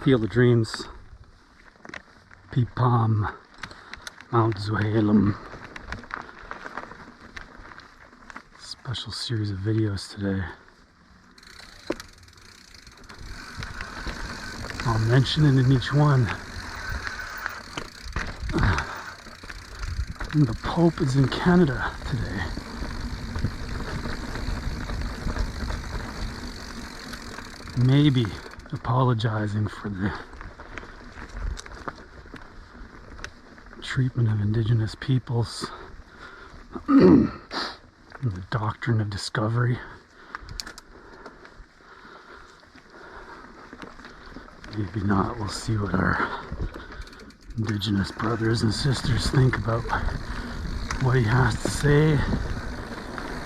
Field of Dreams, Peepalm, Mount Tzouhalem. Special series of videos today. I'll mention it in each one. And the Pope is in Canada today. Maybe apologizing for the treatment of indigenous peoples and the doctrine of discovery. Maybe not. We'll see what our indigenous brothers and sisters think about what he has to say,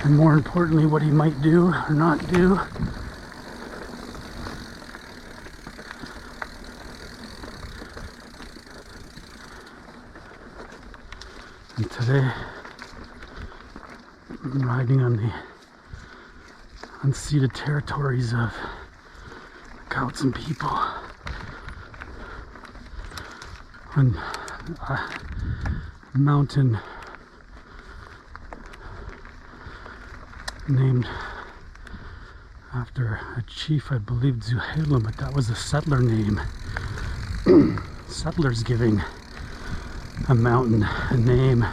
and more importantly, what he might do or not do. And today, I'm riding on the unceded territories of the Quw'utsun people on a mountain named after a chief, I believe Tzouhalem, but that was a settler name. Settlers giving a mountain a name,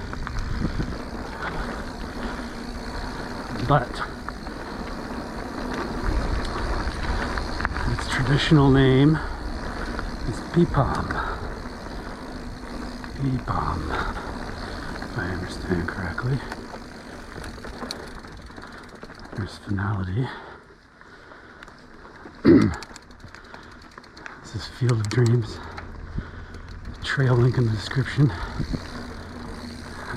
but its traditional name is Peepalm. Peepalm, if I understand correctly. There's finality. This is Field of Dreams. Trail link in the description.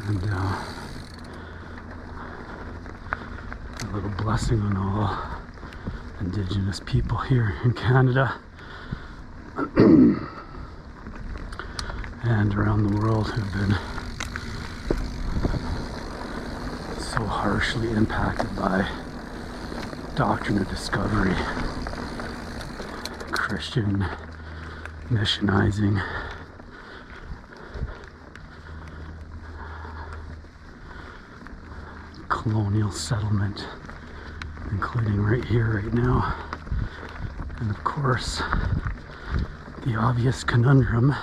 And a little blessing on all indigenous people here in Canada and around the world who've been so harshly impacted by doctrine of discovery, Christian missionizing, colonial settlement, including right here, right now, and of course the obvious conundrum.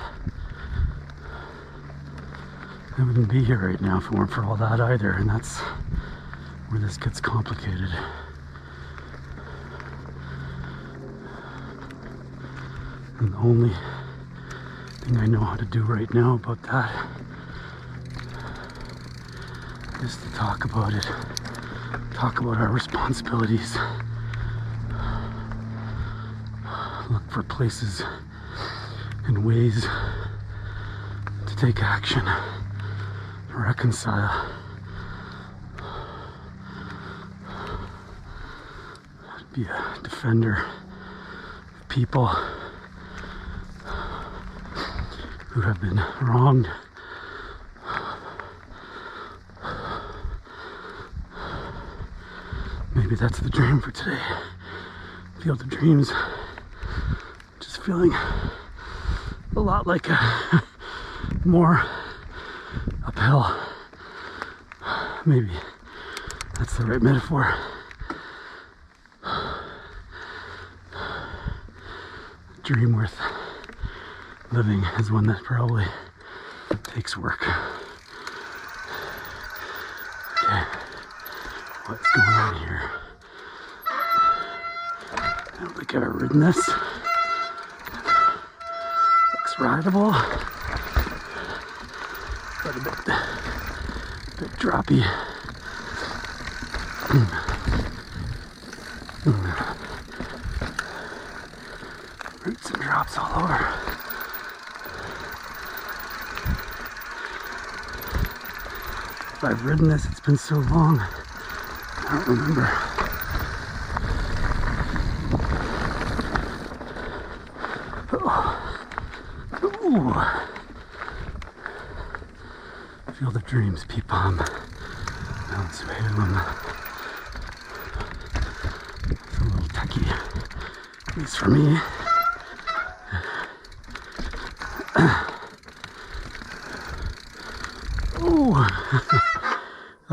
I wouldn't be here right now if it weren't for all that either, and that's where this gets complicated. And the only thing I know how to do right now about that is to talk about it, talk about our responsibilities, look for places and ways to take action, reconcile, be a defender of people who have been wronged. Maybe that's the dream for today. Field of Dreams. Just feeling a lot like a more uphill. Maybe that's the right metaphor. Dream worth living is one that probably takes work. Okay. What's going on here? I don't think I've ever ridden this. Looks rideable, but a bit droppy. Roots and drops all over. If I've ridden this, it's been so long. I don't remember. Oh. Ooh. Field of Dreams, Peepalm, Mount Tzouhalem. It's a little techie, at least for me.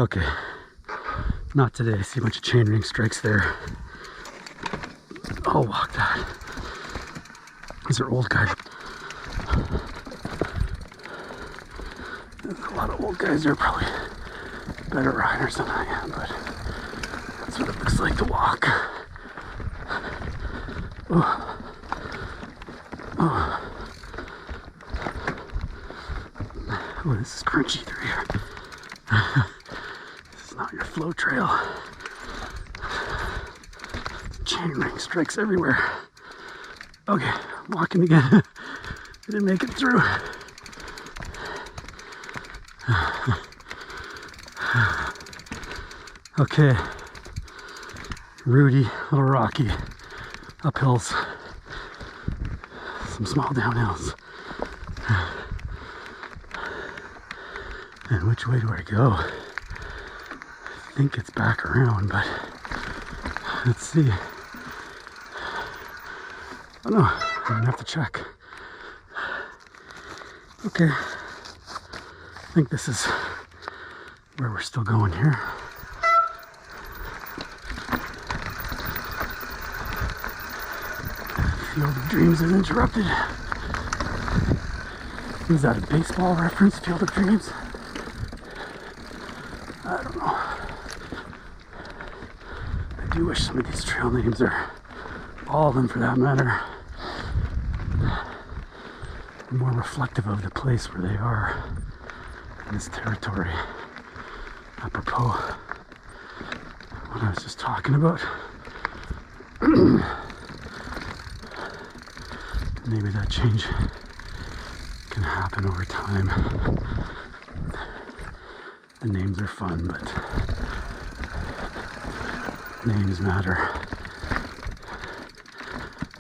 Okay, not today. I see a bunch of chain ring strikes there. I'll walk that. These are old guys. There's a lot of old guys. They're probably better riders than I am, but that's what it looks like to walk. Oh. Oh. Oh, this is crunchy through here. This is not your flow trail. Chain ring strikes everywhere. Okay, walking again. I didn't make it through. Okay, Rudy, a little rocky, uphills, some small downhills. And which way do I go? I think it's back around, but let's see. Oh no, I'm gonna have to check. Okay, I think this is where we're still going here. Field of Dreams is interrupted. Is that a baseball reference? Field of Dreams? I don't know. I do wish some of these trail names, are all of them for that matter, more reflective of the place where they are in this territory. Apropos what I was just talking about. Maybe that change can happen over time. The names are fun, but names matter.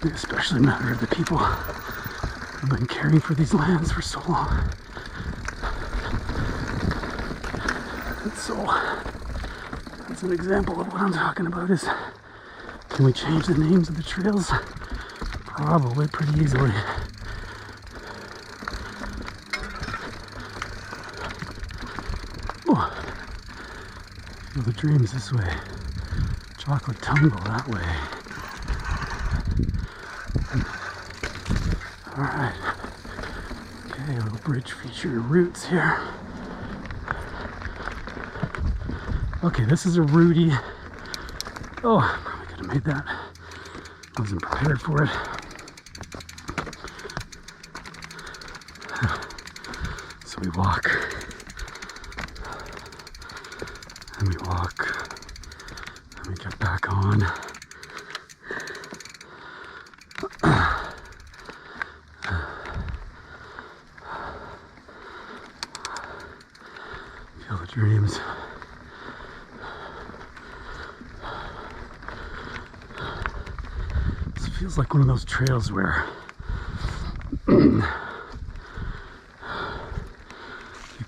They especially matter to the people who've been caring for these lands for so long. And so, that's an example of what I'm talking about is, can we change the names of the trails? Probably pretty easily. Oh, Field of Dreams this way. Chocolate Tumble that way. Alright. Okay, a little bridge feature roots here. Okay, this is a Rudy. Oh, I probably could have made that. I wasn't prepared for it. So we walk. And we walk. And we get back on. Field of Dreams. This feels like one of those trails where you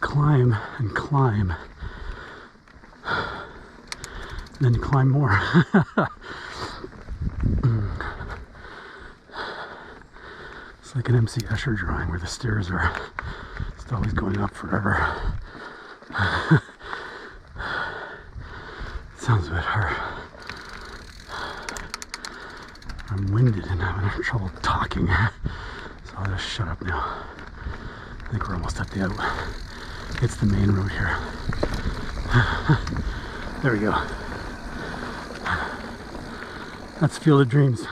climb and climb, and then you climb more. It's like an MC Escher drawing where the stairs are just always going up forever. Sounds a bit hard. I'm winded and having trouble talking, so I'll just shut up now. I think we're almost at the out. It's the main road here. There we go. That's Field of Dreams.